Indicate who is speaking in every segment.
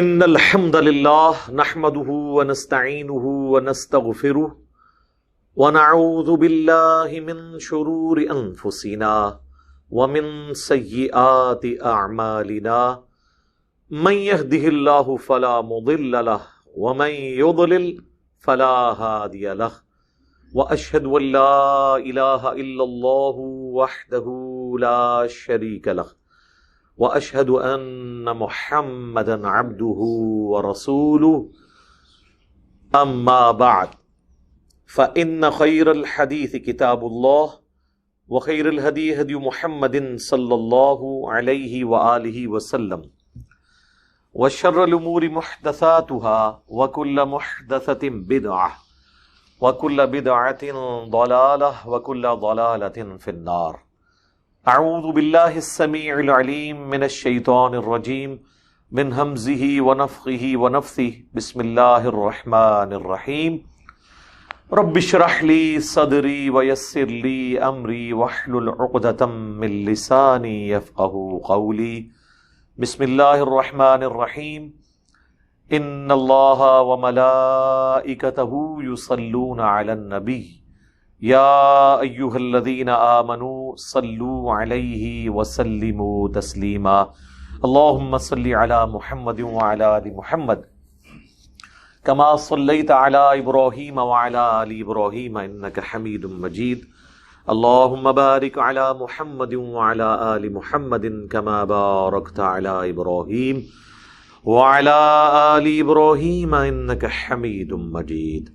Speaker 1: ان الحمد لله نحمده ونستعينه ونستغفره ونعوذ بالله من شرور انفسنا ومن سيئات اعمالنا من يهده الله فلا مضل له ومن يضلل فلا هادي له واشهد ان لا اله الا الله وحده لا شريك له واشهد ان محمدا عبده ورسوله اما بعد فان خير الحديث كتاب الله وخير الهدي هدي محمد صلى الله عليه واله وسلم وشر الامور محدثاتها وكل محدثة بدعة وكل بدعة ضلالة وكل ضلالة في النار. اعوذ باللہ السمیع العلیم من الشیطان الرجیم من ہمزہ ونفخہ ونفثہ بسم اللہ الرحمن الرحیم رب اشرح لی صدری ویسر لی امری واحلل عقدۃ من لسانی یفقہوا قولی. بسم اللہ الرحمن الرحیم ان اللہ وملائکتہ یصلون علی النبی یا ایہا الذین آمنوا صلوا علیہ وسلموا تسلیما. اللہم صلی علی محمد وعلی آل محمد کما صلیت علی ابراہیم وعلی آل ابراہیم انک حمید مجید. اللہم بارک علی محمد وعلی آل محمد کما بارکت علی ابراہیم وعلی آل ابراہیم انک حمید مجید.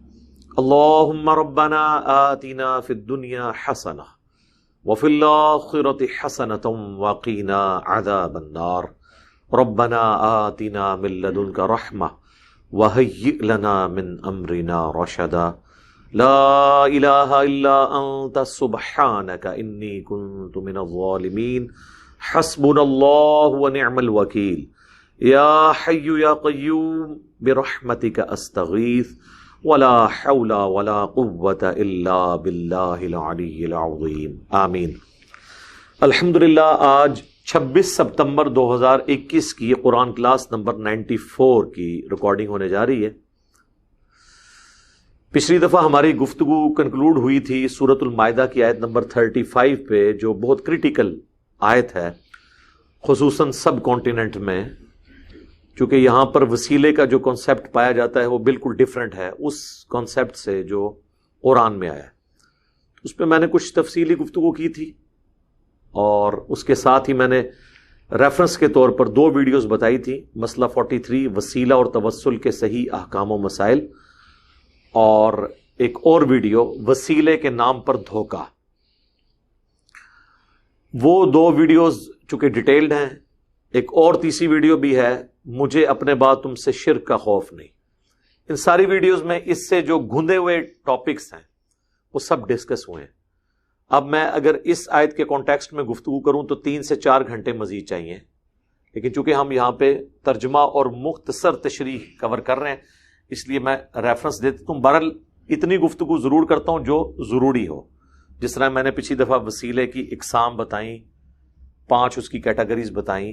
Speaker 1: اللہم ربنا آتنا فی الدنیا حسنہ وفی الآخرۃ حسنۃ وقنا عذاب النار. ربنا آتنا من لدنک رحمہ وہیئ لنا من امرنا رشدا. لا الہ الا انت سبحانک انی کنت من الظالمین. حسبنا اللہ ونعم الوکیل. یا حی یا قیوم برحمتک استغیث ولا حول ولا قوة الا باللہ العلی العظیم. آمین. الحمدللہ آج 26 ستمبر 2021 کی قرآن کلاس نمبر 94 کی ریکارڈنگ ہونے جا رہی ہے. پچھلی دفعہ ہماری گفتگو کنکلوڈ ہوئی تھی سورۃ المائدہ کی آیت نمبر 35 پہ، جو بہت کریٹیکل آیت ہے خصوصاً سب کانٹیننٹ میں، چونکہ یہاں پر وسیلے کا جو کانسیپٹ پایا جاتا ہے وہ بالکل ڈیفرنٹ ہے اس کانسیپٹ سے جو قرآن میں آیا ہے. اس پہ میں نے کچھ تفصیلی گفتگو کی تھی، اور اس کے ساتھ ہی میں نے ریفرنس کے طور پر 2 ویڈیوز بتائی تھی. مسئلہ 43 وسیلہ اور توسل کے صحیح احکام و مسائل، اور ایک اور ویڈیو وسیلے کے نام پر دھوکہ. وہ 2 ویڈیوز چونکہ ڈیٹیلڈ ہیں. ایک اور تیسری ویڈیو بھی ہے، مجھے اپنے بعد تم سے شرک کا خوف نہیں. ان ساری ویڈیوز میں اس سے جو گھندے ہوئے ٹاپکس ہیں وہ سب ڈسکس ہوئے ہیں. اب میں اگر اس آیت کے کانٹیکسٹ میں گفتگو کروں تو 3 سے 4 گھنٹے مزید چاہیے، لیکن چونکہ ہم یہاں پہ ترجمہ اور مختصر تشریح کور کر رہے ہیں اس لیے میں ریفرنس دیتا ہوں. بہرحال اتنی گفتگو ضرور کرتا ہوں جو ضروری ہو. جس طرح میں نے پچھلی دفعہ وسیلے کی اقسام بتائیں، 5 اس کی کیٹیگریز بتائیں،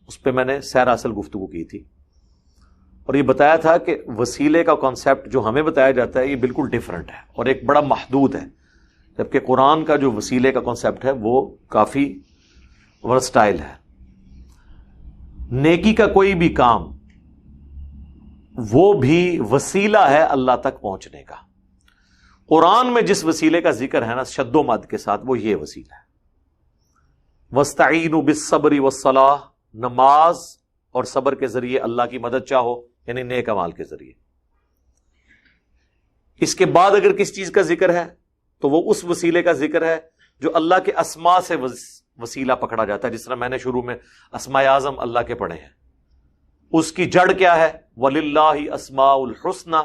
Speaker 1: اس پہ میں نے سیر اصل گفتگو کی تھی، اور یہ بتایا تھا کہ وسیلے کا کانسیپٹ جو ہمیں بتایا جاتا ہے یہ بالکل ڈیفرنٹ ہے اور ایک بڑا محدود ہے، جبکہ قرآن کا جو وسیلے کا کانسیپٹ ہے وہ کافی ورسٹائل ہے. نیکی کا کوئی بھی کام وہ بھی وسیلہ ہے اللہ تک پہنچنے کا. قرآن میں جس وسیلے کا ذکر ہے نا شد و مد کے ساتھ، وہ یہ وسیلہ ہے. وَاسْتَعِینُوا بِالصَّبْرِ وَالصَّلَاةِ، نماز اور صبر کے ذریعے اللہ کی مدد چاہو، یعنی نیک اعمال کے ذریعے. اس کے بعد اگر کس چیز کا ذکر ہے تو وہ اس وسیلے کا ذکر ہے جو اللہ کے اسماء سے وسیلہ پکڑا جاتا ہے. جس طرح میں نے شروع میں اسماء اعظم اللہ کے پڑھے ہیں. اس کی جڑ کیا ہے؟ وَلِلَّهِ أَسْمَاءُ الْحُسْنَى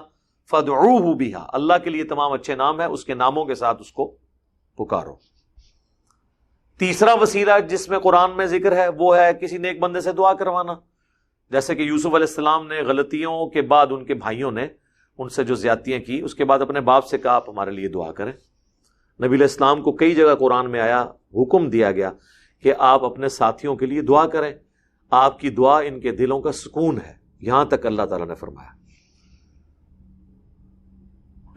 Speaker 1: فَادْعُوهُ بِهَا، اللہ کے لیے تمام اچھے نام ہیں، اس کے ناموں کے ساتھ اس کو پکارو. تیسرا وسیلہ جس میں قرآن میں ذکر ہے وہ ہے کسی نیک بندے سے دعا کروانا. جیسے کہ یوسف علیہ السلام نے غلطیوں کے بعد ان کے بھائیوں نے ان سے جو زیادتیاں کی، اس کے بعد اپنے باپ سے کہا آپ ہمارے لیے دعا کریں. نبی علیہ السلام کو کئی جگہ قرآن میں آیا، حکم دیا گیا کہ آپ اپنے ساتھیوں کے لیے دعا کریں، آپ کی دعا ان کے دلوں کا سکون ہے. یہاں تک اللہ تعالیٰ نے فرمایا.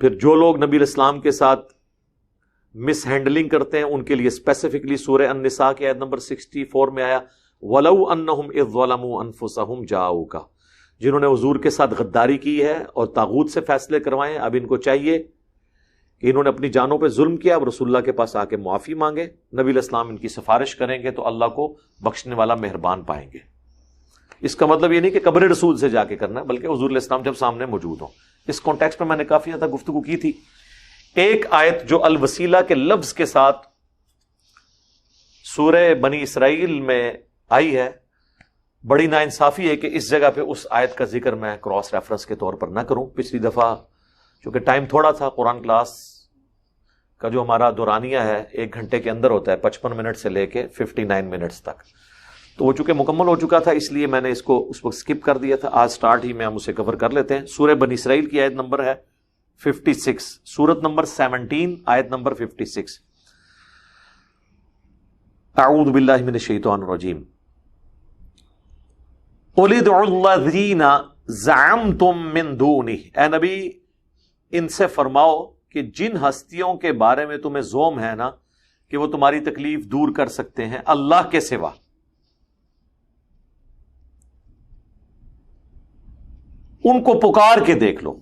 Speaker 1: پھر جو لوگ نبی علیہ السلام کے ساتھ مس ہینڈلنگ کرتے ہیں ان کے لیے اسپیسیفکلی سورہ النساء کی آیت نمبر 64 میں آیا وَلَوْ أَنَّهُمْ إِذْ ظَلَمُوا أَنفُسَهُمْ جَاءُوكَ، جنہوں نے حضور کے ساتھ غداری کی ہے اور طاغوت سے فیصلے کروائے ہیں، اب ان کو چاہیے کہ انہوں نے اپنی جانوں پہ ظلم کیا، اب رسول اللہ کے پاس آ کے معافی مانگے، نبی علیہ السلام ان کی سفارش کریں گے تو اللہ کو بخشنے والا مہربان پائیں گے. اس کا مطلب یہ نہیں کہ قبر رسول سے جا کے کرنا ہے، بلکہ حضور علیہ السلام جب سامنے موجود ہوں. اس کانٹیکسٹ میں نے کافی زیادہ گفتگو کی تھی. ایک آیت جو الوسیلہ کے لفظ کے ساتھ سورہ بنی اسرائیل میں آئی ہے، بڑی ناانصافی ہے کہ اس جگہ پہ اس آیت کا ذکر میں کراس ریفرنس کے طور پر نہ کروں. پچھلی دفعہ چونکہ ٹائم تھوڑا تھا، قرآن کلاس کا جو ہمارا دورانیہ ہے 1 گھنٹے کے اندر ہوتا ہے، 55 منٹ سے لے کے 59 منٹس تک، تو وہ چونکہ مکمل ہو چکا تھا اس لیے میں نے اس کو اس وقت سکپ کر دیا تھا. آج سٹارٹ ہی میں ہم اسے کور کر لیتے ہیں. سورہ بنی اسرائیل کی آیت نمبر ہے 56، سورت نمبر 17 آیت نمبر 56. اعوذ باللہ من الشیطان الرجیم. قُلِ ادْعُوا الَّذِينَ زَعَمْتُم مِّن دُونِهِ، اے نبی ان سے فرماؤ کہ جن ہستیوں کے بارے میں تمہیں زوم ہے نا کہ وہ تمہاری تکلیف دور کر سکتے ہیں اللہ کے سوا، ان کو پکار کے دیکھ لو.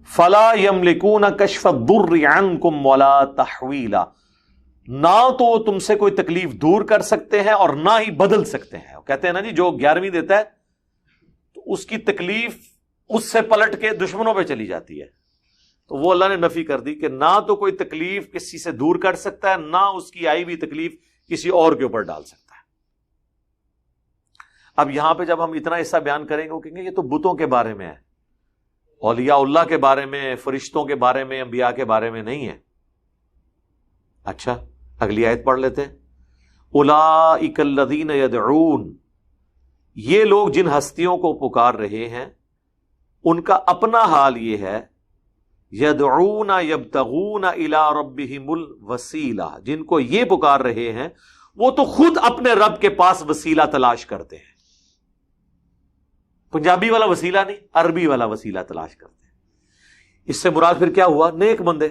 Speaker 1: فَلَا يَمْلِكُونَ كَشْفَ الضُّرِّ عَنْكُمْ وَلَا تَحْوِيلًا، نہ تو وہ تم سے کوئی تکلیف دور کر سکتے ہیں اور نہ ہی بدل سکتے ہیں. کہتے ہیں نا جی جو 11ویں دیتا ہے تو اس کی تکلیف اس سے پلٹ کے دشمنوں پہ چلی جاتی ہے، تو وہ اللہ نے نفی کر دی کہ نہ تو کوئی تکلیف کسی سے دور کر سکتا ہے، نہ اس کی آئی ہوئی تکلیف کسی اور کے اوپر ڈال سکتا ہے. اب یہاں پہ جب ہم اتنا حصہ بیان کریں گے وہ کہیں گے یہ تو بتوں کے بارے میں ہے، اولیاء اللہ کے بارے میں، فرشتوں کے بارے میں، انبیاء کے بارے میں نہیں ہے. اچھا اگلی آیت پڑھ لیتے ہیں. اولئک الذین یدعون، یہ لوگ جن ہستیوں کو پکار رہے ہیں ان کا اپنا حال یہ ہے، یدعون یبتغون الی ربہم الوسیلہ، جن کو یہ پکار رہے ہیں وہ تو خود اپنے رب کے پاس وسیلہ تلاش کرتے ہیں. پنجابی والا وسیلہ نہیں، عربی والا وسیلہ تلاش کرتے ہیں. اس سے مراد پھر کیا ہوا؟ نیک بندے.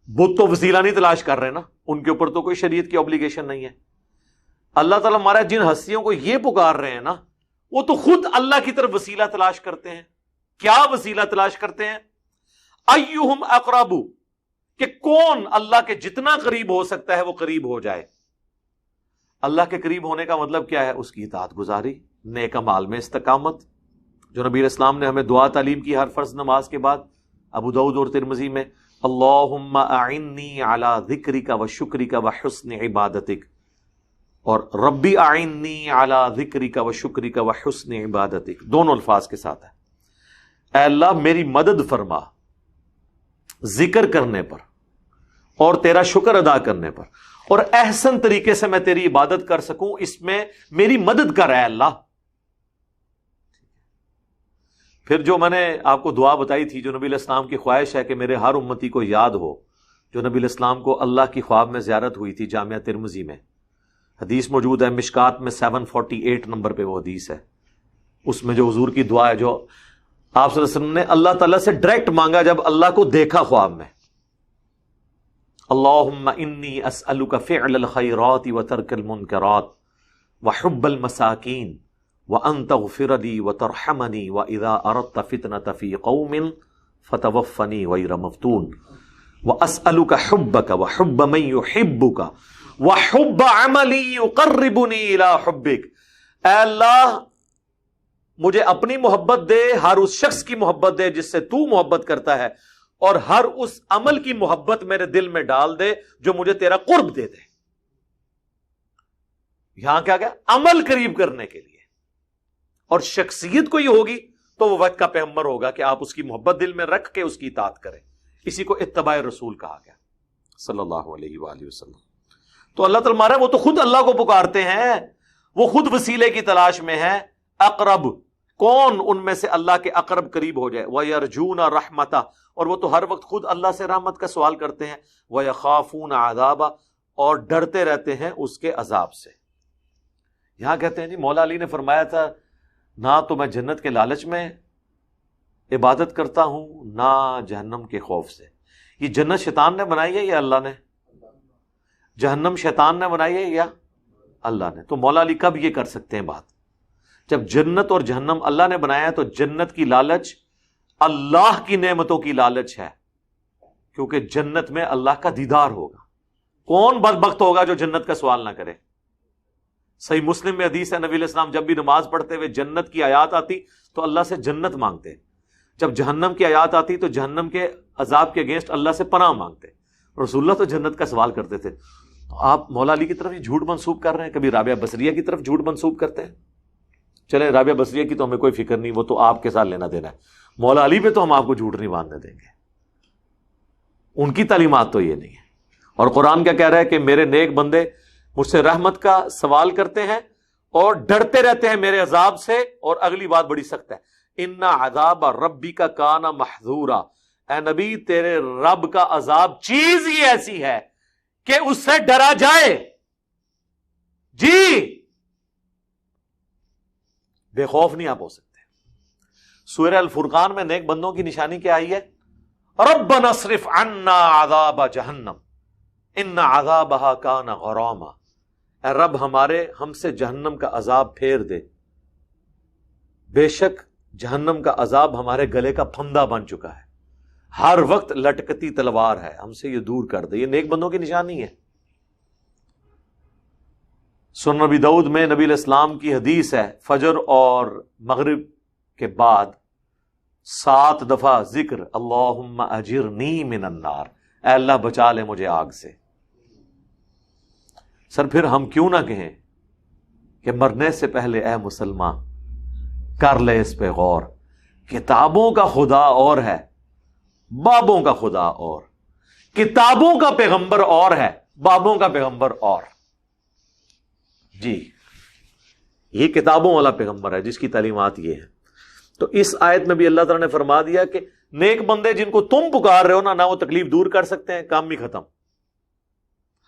Speaker 1: بت تو وسیلہ نہیں تلاش کر رہے نا، ان کے اوپر تو کوئی شریعت کی اوبلیگیشن نہیں ہے. اللہ تعالیٰ ہمارا جن ہستیوں کو یہ پکار رہے ہیں نا وہ تو خود اللہ کی طرف وسیلہ تلاش کرتے ہیں. کیا وسیلہ تلاش کرتے ہیں؟ ایہم اقرب، کہ کون اللہ کے جتنا قریب ہو سکتا ہے وہ قریب ہو جائے. اللہ کے قریب ہونے کا مطلب کیا ہے؟ اس کی اطاعت گزاری، نیک اعمال میں استقامت، جو نبی علیہ السلام نے ہمیں دعا تعلیم کی ہر فرض نماز کے بعد ابو داؤد اور ترمذی میں، اللہم اعنی علی ذکرک و شکرک و حسن عبادتک، اور ربی اعنی علی ذکرک و شکرک و حسن عبادتک، دونوں الفاظ کے ساتھ ہے. اے اللہ میری مدد فرما ذکر کرنے پر اور تیرا شکر ادا کرنے پر، اور احسن طریقے سے میں تیری عبادت کر سکوں، اس میں میری مدد کر اے اللہ. پھر جو میں نے آپ کو دعا بتائی تھی، جو نبی علیہ السلام کی خواہش ہے کہ میرے ہر امتی کو یاد ہو، جو نبی علیہ السلام کو اللہ کی خواب میں زیارت ہوئی تھی جامعہ ترمذی میں، حدیث موجود ہے مشکات میں 748 نمبر پہ وہ حدیث ہے. اس میں جو حضور کی دعا ہے جو آپ صلی اللہ علیہ وسلم نے اللہ تعالیٰ سے ڈائریکٹ مانگا جب اللہ کو دیکھا خواب میں، اللہم انی اسألک فعل الخیرات وترک المنکرات وحب المساکین وان تغفر لی وترحمنی واذا اردت فتنة فی قوم فتوفنی غیر مفتون واسألک حبک وحب من یحبک وحب عملی یقربنی الی حبک. اے اللہ مجھے اپنی محبت دے، ہر اس شخص کی محبت دے جس سے تو محبت کرتا ہے، اور ہر اس عمل کی محبت میرے دل میں ڈال دے جو مجھے تیرا قرب دے دے. یہاں کیا گیا؟ عمل قریب کرنے کے لیے. اور شخصیت کو یہ ہوگی تو وہ وقت کا پیغمبر ہوگا کہ آپ اس کی محبت دل میں رکھ کے اس کی اطاعت کریں. اسی کو اتباع رسول کہا گیا صلی اللہ علیہ وآلہ وسلم. تو اللہ تعالیٰ ہمارا وہ تو خود اللہ کو پکارتے ہیں، وہ خود وسیلے کی تلاش میں ہے. اقرب، کون ان میں سے اللہ کے اقرب قریب ہو جائے. وَيَرْجُونَ رَحْمَتَهُ، اور وہ تو ہر وقت خود اللہ سے رحمت کا سوال کرتے ہیں. وَيَخَافُونَ عَذَابَهُ، اور ڈرتے رہتے ہیں اس کے عذاب سے. یہاں کہتے ہیں جی مولا علی نے فرمایا تھا نہ تو میں جنت کے لالچ میں عبادت کرتا ہوں نہ جہنم کے خوف سے. یہ جنت شیطان نے بنائی ہے یا اللہ نے؟ جہنم شیطان نے بنائی ہے یا اللہ نے؟ تو مولا علی کب یہ کر سکتے ہیں بات؟ جب جنت اور جہنم اللہ نے بنایا ہے. تو جنت کی لالچ اللہ کی نعمتوں کی لالچ ہے, کیونکہ جنت میں اللہ کا دیدار ہوگا. کون بدبخت ہوگا جو جنت کا سوال نہ کرے؟ صحیح مسلم میں حدیث ہے, نبی علیہ السلام جب بھی نماز پڑھتے ہوئے جنت کی آیات آتی تو اللہ سے جنت مانگتے, جب جہنم کی آیات آتی تو جہنم کے عذاب کے اگینسٹ اللہ سے پناہ مانگتے. رسول اللہ تو جنت کا سوال کرتے تھے. تو آپ مولا علی کی طرف یہ جھوٹ منسوب کر رہے ہیں, کبھی رابعہ بصریہ کی طرف جھوٹ منسوب کرتے ہیں. چلیں رابعہ بصریہ کی تو ہمیں کوئی فکر نہیں, وہ تو آپ کے ساتھ لینا دینا ہے. مولا علی پہ تو ہم آپ کو جھوٹ نہیں باندھنے دیں گے, ان کی تعلیمات تو یہ نہیں ہے. اور قرآن کیا کہہ رہا ہے کہ میرے نیک بندے مجھ سے رحمت کا سوال کرتے ہیں اور ڈرتے رہتے ہیں میرے عذاب سے. اور اگلی بات بڑی سخت ہے, ان عذاب ربک کان محذورا. اے نبی تیرے رب کا عذاب چیز ہی ایسی ہے کہ اس سے ڈرا جائے. جی بے خوف نہیں آپ ہو سکتے. سورہ الفرقان میں نیک بندوں کی نشانی کیا آئی ہے؟ ربنا اصرف عنا عذاب جہنم ان عذابها کان غراما. اے رب ہمارے ہم سے جہنم کا عذاب پھیر دے, بے شک جہنم کا عذاب ہمارے گلے کا پھندا بن چکا ہے, ہر وقت لٹکتی تلوار ہے, ہم سے یہ دور کر دے. یہ نیک بندوں کی نشانی ہے. سنن نبی داؤد میں نبی علیہ السلام کی حدیث ہے, فجر اور مغرب کے بعد 7 دفعہ ذکر اللہم اجرنی من النار, اے اللہ بچا لے مجھے آگ سے. سر پھر ہم کیوں نہ کہیں کہ مرنے سے پہلے اے مسلمان کر لے اس پہ غور. کتابوں کا خدا اور ہے, بابوں کا خدا اور. کتابوں کا پیغمبر اور ہے, بابوں کا پیغمبر اور. جی یہ کتابوں والا پیغمبر ہے جس کی تعلیمات یہ ہیں. تو اس آیت میں بھی اللہ تعالیٰ نے فرما دیا کہ نیک بندے جن کو تم پکار رہے ہو نہ وہ تکلیف دور کر سکتے ہیں, کام بھی ختم.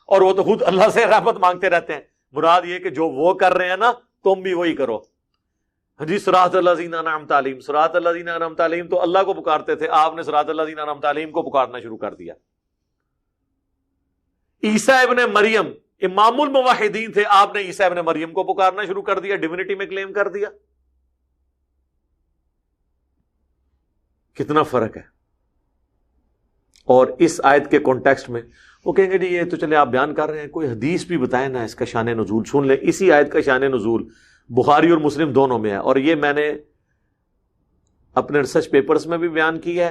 Speaker 1: اور وہ تو خود اللہ سے رحمت مانگتے رہتے ہیں. مراد یہ کہ جو وہ کر رہے ہیں نا تم بھی وہی کرو. جی صراط الذین انعمت علیہم, صراط الذین انعمت علیہم تو اللہ کو پکارتے تھے, آپ نے صراط الذین انعمت علیہم کو پکارنا شروع کر دیا. عیسیٰ ابن مریم امام الموحدین تھے, آپ نے عیسیٰ ابن مریم کو پکارنا شروع کر دیا, ڈیوینٹی میں کلیم کر دیا. کتنا فرق ہے. اور اس آیت کے کانٹیکسٹ میں وہ کہیں گے جی یہ تو چلے آپ بیان کر رہے ہیں, کوئی حدیث بھی بتائیں نا اس کا شان نزول. سن لیں, اسی آیت کا شان نزول بخاری اور مسلم دونوں میں ہے, اور یہ میں نے اپنے ریسرچ پیپرز میں بھی بیان کی ہے,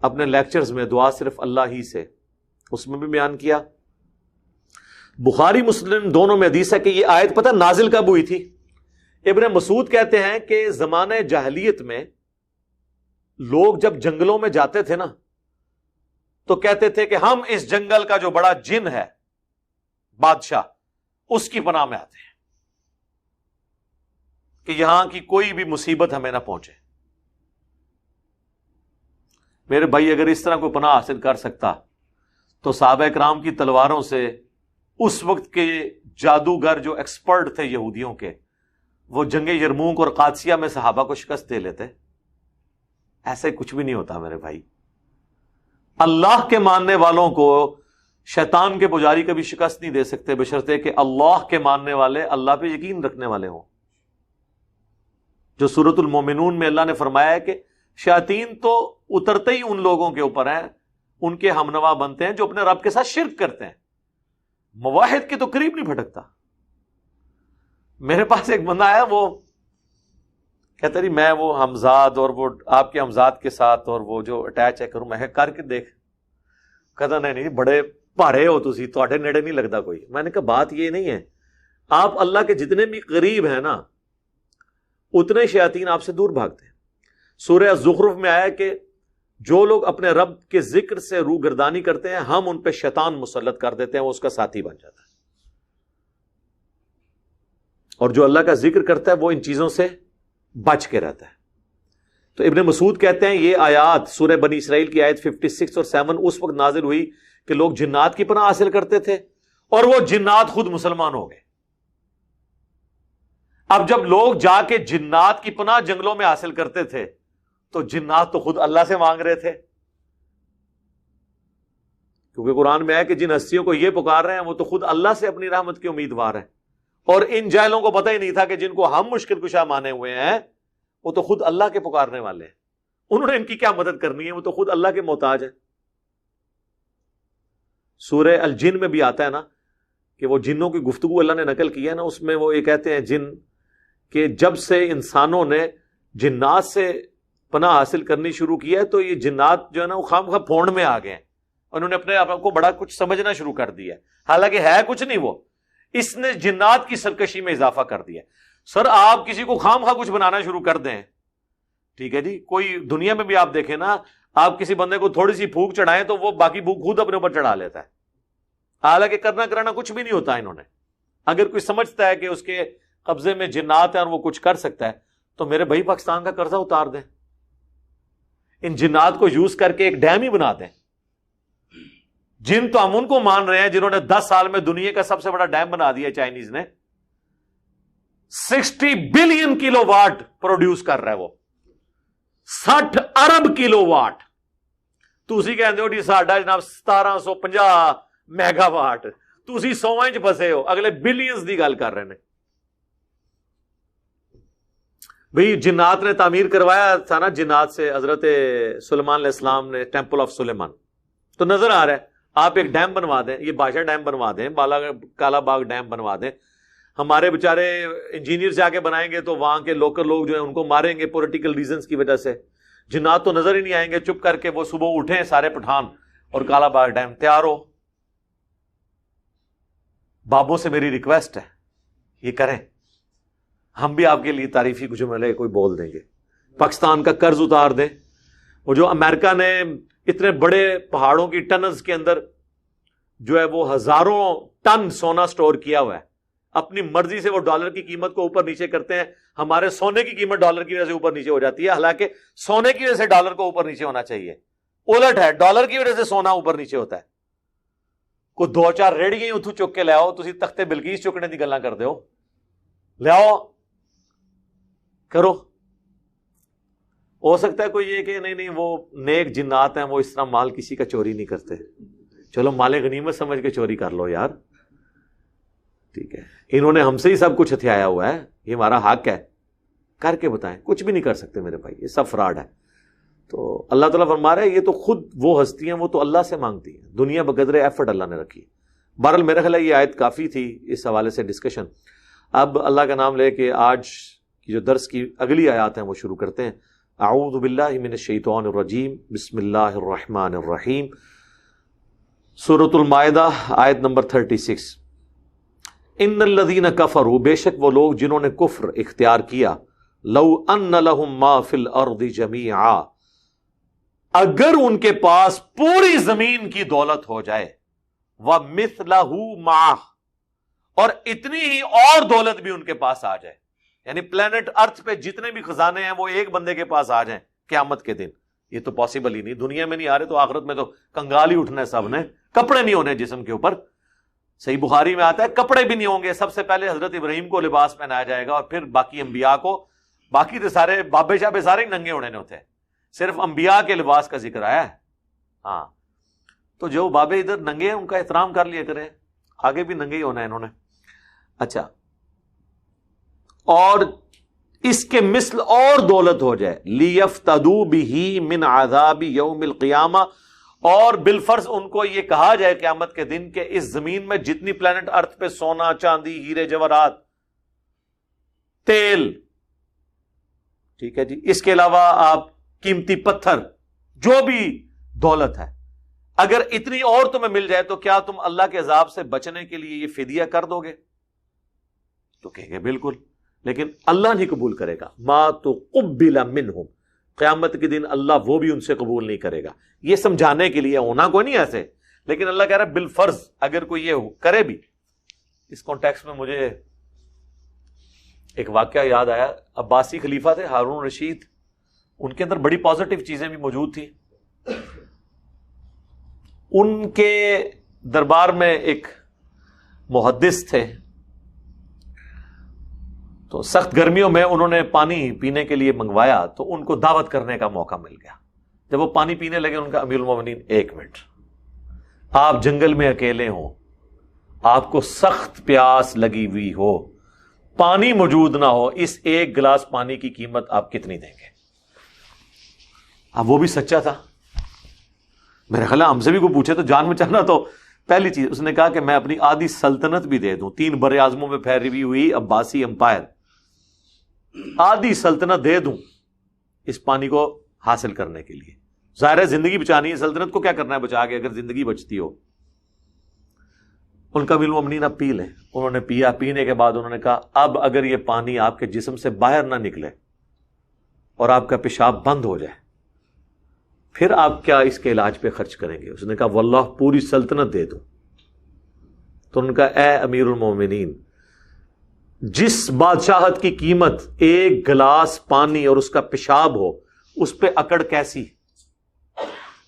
Speaker 1: اپنے لیکچرز میں دعا صرف اللہ ہی سے اس میں بھی بیان کیا. بخاری مسلم دونوں میں حدیث ہے کہ یہ آیت پتہ نازل کب ہوئی تھی. ابن مسعود کہتے ہیں کہ زمانے جاہلیت میں لوگ جب جنگلوں میں جاتے تھے نا تو کہتے تھے کہ ہم اس جنگل کا جو بڑا جن ہے بادشاہ اس کی پناہ میں آتے ہیں کہ یہاں کی کوئی بھی مصیبت ہمیں نہ پہنچے. میرے بھائی اگر اس طرح کوئی پناہ حاصل کر سکتا تو صحابہ کرام کی تلواروں سے اس وقت کے جادوگر جو ایکسپرٹ تھے یہودیوں کے, وہ جنگ یرموک اور قادسیہ میں صحابہ کو شکست دے لیتے. ایسے کچھ بھی نہیں ہوتا میرے بھائی. اللہ کے ماننے والوں کو شیطان کے پجاری کبھی شکست نہیں دے سکتے بشرطے کہ اللہ کے ماننے والے اللہ پہ یقین رکھنے والے ہوں. جو سورۃ المومنون میں اللہ نے فرمایا ہے کہ شیاطین تو اترتے ہی ان لوگوں کے اوپر ہیں, ان کے ہمنوا بنتے ہیں جو اپنے رب کے ساتھ شرک کرتے ہیں, مواحد کے تو قریب نہیں پھٹکتا. میرے پاس ایک بندہ آیا, وہ کہتا رہی میں وہ ہمزاد اور وہ آپ کے ہمزاد کے ساتھ اور وہ جو اٹیچ ہے کروں, میں کر کے دیکھ. کہتا نہیں بڑے پہاڑے ہو تسی, تواڈے نیڑے نہیں لگتا کوئی. میں نے کہا بات یہ نہیں ہے, آپ اللہ کے جتنے بھی قریب ہیں نا اتنے شیاطین آپ سے دور بھاگتے ہیں. سورہ زخرف میں آیا کہ جو لوگ اپنے رب کے ذکر سے روگردانی کرتے ہیں ہم ان پہ شیطان مسلط کر دیتے ہیں, وہ اس کا ساتھی بن جاتا ہے. اور جو اللہ کا ذکر کرتا ہے وہ ان چیزوں سے بچ کے رہتا ہے. تو ابن مسعود کہتے ہیں یہ آیات سورہ بنی اسرائیل کی آیت 56 اور 7 اس وقت نازل ہوئی کہ لوگ جنات کی پناہ حاصل کرتے تھے اور وہ جنات خود مسلمان ہو گئے. اب جب لوگ جا کے جنات کی پناہ جنگلوں میں حاصل کرتے تھے تو جنات تو خود اللہ سے مانگ رہے تھے، کیونکہ قرآن میں ہے کہ جن ہستیوں کو یہ پکار رہے ہیں وہ تو خود اللہ سے اپنی رحمت کے امیدوار ہیں، اور ان جاہلوں کو پتہ ہی نہیں تھا کہ جن کو ہم مشکل کشا مانے ہوئے ہیں وہ تو خود اللہ کے پکارنے والے ہیں، انہوں نے ان کی کیا مدد کرنی ہے، وہ تو خود اللہ کے محتاج ہیں۔ سورہ الجن میں بھی آتا ہے نا کہ وہ جنوں کی گفتگو اللہ نے نقل کی ہے نا، اس میں وہ یہ کہتے ہیں جن کہ جب سے انسانوں نے جنات سے پناہ حاصل کرنی شروع کی ہے تو یہ جنات جو ہے نا وہ خام خواہ پھونڈ میں آ گئے ہیں، انہوں نے اپنے آپ کو بڑا کچھ سمجھنا شروع کر دیا، حالانکہ ہے کچھ نہیں، وہ اس نے جنات کی سرکشی میں اضافہ کر دیا۔ سر آپ کسی کو خام خواہ کچھ بنانا شروع کر دیں، ٹھیک ہے جی، کوئی دنیا میں بھی آپ دیکھیں نا، آپ کسی بندے کو تھوڑی سی پھونک چڑھائیں تو وہ باقی پھونک خود اپنے اوپر چڑھا لیتا ہے، حالانکہ کرنا کرانا کچھ بھی نہیں ہوتا انہوں نے۔ اگر کوئی سمجھتا ہے کہ اس کے قبضے میں جنات ہیں اور وہ کچھ کر سکتا ہے تو میرے بھائی پاکستان کا قرضہ اتار دیں، ان جنات کو یوز کر کے ایک ڈیم ہی بنا دیں۔ جن تو ہم ان کو مان رہے ہیں جنہوں نے 10 سال میں دنیا کا سب سے بڑا ڈیم بنا دیا، چائنیز نے 60 بلین کلو واٹ پروڈیوس کر رہا ہے، وہ 60 ارب کلو واٹ، تسی کہندے ہو جی ساڈا جناب 1750 میگا واٹ، تسی 100 انچ پھسے ہو، اگلے بلینز دی گل کر رہے ہیں۔ بھئی جنات نے تعمیر کروایا تھا نا جنات سے حضرت سلیمان علیہ السلام نے ٹیمپل آف سلیمان، تو نظر آ رہا ہے آپ ایک ڈیم بنوا دیں، یہ بادشاہ ڈیم بنوا دیں، کالا باغ ڈیم بنوا دیں، ہمارے بیچارے انجینئر جا کے بنائیں گے تو وہاں کے لوکل لوگ جو ہیں ان کو ماریں گے پولیٹیکل ریزنز کی وجہ سے، جنات تو نظر ہی نہیں آئیں گے، چپ کر کے وہ صبح اٹھیں سارے پٹھان اور کالا باغ ڈیم تیار ہو۔ بابوں سے میری ریکویسٹ ہے یہ کریں، ہم بھی آپ کے لیے تعریفی کچھ جملے کوئی بول دیں گے، پاکستان کا قرض اتار دیں۔ وہ جو امریکہ نے اتنے بڑے پہاڑوں کی ٹنلز کے اندر جو ہے وہ ہزاروں ٹن سونا سٹور کیا ہوا ہے، اپنی مرضی سے وہ ڈالر کی قیمت کو اوپر نیچے کرتے ہیں، ہمارے سونے کی قیمت ڈالر کی وجہ سے اوپر نیچے ہو جاتی ہے، حالانکہ سونے کی وجہ سے ڈالر کو اوپر نیچے ہونا چاہیے، الٹ ہے، ڈالر کی وجہ سے سونا اوپر نیچے ہوتا ہے۔ کوئی 2-4 ریڑیاں اتھو چک کے لے آؤ، تسی تختے بلقیس چکنے دی گلاں کر دیو، لے آؤ کرو۔ ہو سکتا ہے کوئی یہ کہ نہیں وہ نیک جنات ہیں، وہ اس طرح مال کسی کا چوری نہیں کرتے، چلو مال غنیمت سمجھ کے چوری کر لو یار، ٹھیک ہے، انہوں نے ہم سے ہی سب کچھ ہتھیایا ہوا ہے، یہ ہمارا حق ہے، کر کے بتائیں، کچھ بھی نہیں کر سکتے میرے بھائی، یہ سب فراڈ ہے۔ تو اللہ تعالیٰ فرما رہا ہے یہ تو خود وہ ہستی ہیں، وہ تو اللہ سے مانگتی ہیں، دنیا بقدر ایفرٹ اللہ نے رکھی۔ بہرحال میرا خیال ہے یہ آیت کافی تھی اس حوالے سے ڈسکشن۔ اب اللہ کا نام لے کے آج کی جو درس کی اگلی آیات ہیں وہ شروع کرتے ہیں۔ اعوذ باللہ من الشیطان الرجیم، بسم اللہ الرحمن الرحیم، سورۃ المائدہ آیت نمبر 36۔ ان الذین کفروا، بے شک وہ لوگ جنہوں نے کفر اختیار کیا، لو ان لہم ما فی الارض جمیعا، اگر ان کے پاس پوری زمین کی دولت ہو جائے، وَمِثْلَهُ مَعَهُ، اور اتنی ہی اور دولت بھی ان کے پاس آ جائے، یعنی پلانٹ ارتھ پہ جتنے بھی خزانے ہیں وہ ایک بندے کے پاس آ جائیں قیامت کے دن، یہ تو پاسبل ہی نہیں، دنیا میں نہیں آ رہے تو آخرت میں تو کنگال ہی اٹھنا ہے سب نے، کپڑے نہیں ہونے جسم کے اوپر۔ صحیح بخاری میں آتا ہے کپڑے بھی نہیں ہوں گے، سب سے پہلے حضرت ابراہیم کو لباس پہنایا جائے گا اور پھر باقی انبیاء کو، باقی تو سارے بابے شابے سارے ننگے ہونے ہوتے ہیں، صرف انبیاء کے لباس کا ذکر آیا ہے۔ ہاں تو جو بابے ادھر ننگے ہیں ان کا احترام کر لیا کریں، آگے بھی ننگے ہی ہونا ہے انہوں نے۔ اچھا، اور اس کے مثل اور دولت ہو جائے، لیفتدوا بہ من عذاب یوم القیامہ، اور بالفرض ان کو یہ کہا جائے قیامت کے دن کہ اس زمین میں جتنی پلانٹ ارتھ پہ سونا چاندی ہیرے جواہرات تیل، ٹھیک ہے جی، اس کے علاوہ آپ قیمتی پتھر جو بھی دولت ہے، اگر اتنی اور تمہیں مل جائے تو کیا تم اللہ کے عذاب سے بچنے کے لیے یہ فدیہ کر دو گے؟ تو کہیں گے بالکل، لیکن اللہ نہیں قبول کرے گا۔ ما تقبل منہم، قیامت کے دن اللہ وہ بھی ان سے قبول نہیں کرے گا۔ یہ سمجھانے کے لیے، ہونا کوئی نہیں ایسے، لیکن اللہ کہہ رہا ہے بالفرض اگر کوئی یہ کرے بھی۔ اس کانٹیکس میں مجھے ایک واقعہ یاد آیا، عباسی خلیفہ تھے ہارون رشید، ان کے اندر بڑی پازیٹیو چیزیں بھی موجود تھیں۔ ان کے دربار میں ایک محدث تھے، تو سخت گرمیوں میں انہوں نے پانی پینے کے لیے منگوایا تو ان کو دعوت کرنے کا موقع مل گیا. جب وہ پانی پینے لگے ان کا امیر المومنین 1 منٹ، آپ جنگل میں اکیلے ہوں، آپ کو سخت پیاس لگی ہوئی ہو، پانی موجود نہ ہو، اس 1 گلاس پانی کی قیمت آپ کتنی دیں گے؟ اب وہ بھی سچا تھا. میرے خیال ہم سے بھی کوئی پوچھے تو جان بچانا تو پہلی چیز. اس نے کہا کہ میں اپنی آدھی سلطنت بھی دے دوں، 3 بر اعظموں میں پھیلی ہوئی عباسی امپائر، آدھی سلطنت دے دوں اس پانی کو حاصل کرنے کے لیے. ظاہر ہے زندگی بچانی ہے، سلطنت کو کیا کرنا ہے بچا کے اگر زندگی بچتی ہو. ان کا امیر المومنین اب پی لیں. انہوں نے پیا، پینے کے بعد انہوں نے کہا اب اگر یہ پانی آپ کے جسم سے باہر نہ نکلے اور آپ کا پیشاب بند ہو جائے پھر آپ کیا اس کے علاج پہ خرچ کریں گے؟ اس نے کہا واللہ پوری سلطنت دے دوں. تو ان کا اے امیر المومنین، جس بادشاہت کی قیمت 1 گلاس پانی اور اس کا پیشاب ہو اس پہ اکڑ کیسی؟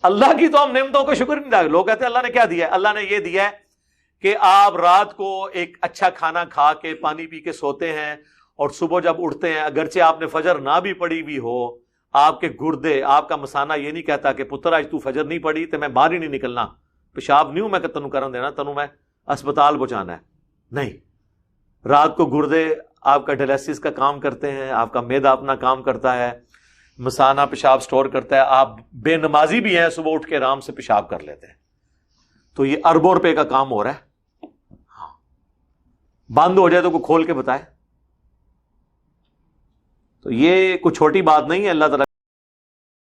Speaker 1: اللہ کی تو ہم نعمتوں کا شکر نہیں ادا. لوگ کہتے ہیں اللہ نے کیا دیا ہے؟ اللہ نے یہ دیا ہے کہ آپ رات کو ایک اچھا کھانا کھا کے پانی پی کے سوتے ہیں اور صبح جب اٹھتے ہیں اگرچہ آپ نے فجر نہ بھی پڑھی ہوئی ہو، آپ کے گردے، آپ کا مثانہ یہ نہیں کہتا کہ پتر آج تو فجر نہیں پڑھی تو میں باہر ہی نہیں نکلنا، پیشاب نہیں ہوں میں کہ تنوں کرن دینا، تنوں میں اسپتال پہنچانا ہے. نہیں، رات کو گردے آپ کا ڈائلیسس کا کام کرتے ہیں، آپ کا معدہ اپنا کام کرتا ہے، مثانہ پیشاب سٹور کرتا ہے، آپ بے نمازی بھی ہیں، صبح اٹھ کے آرام سے پیشاب کر لیتے ہیں. تو یہ اربوں روپے کا کام ہو رہا ہے. بند ہو جائے تو کوئی کھول کے بتائے. تو یہ کوئی چھوٹی بات نہیں ہے. اللہ تعالیٰ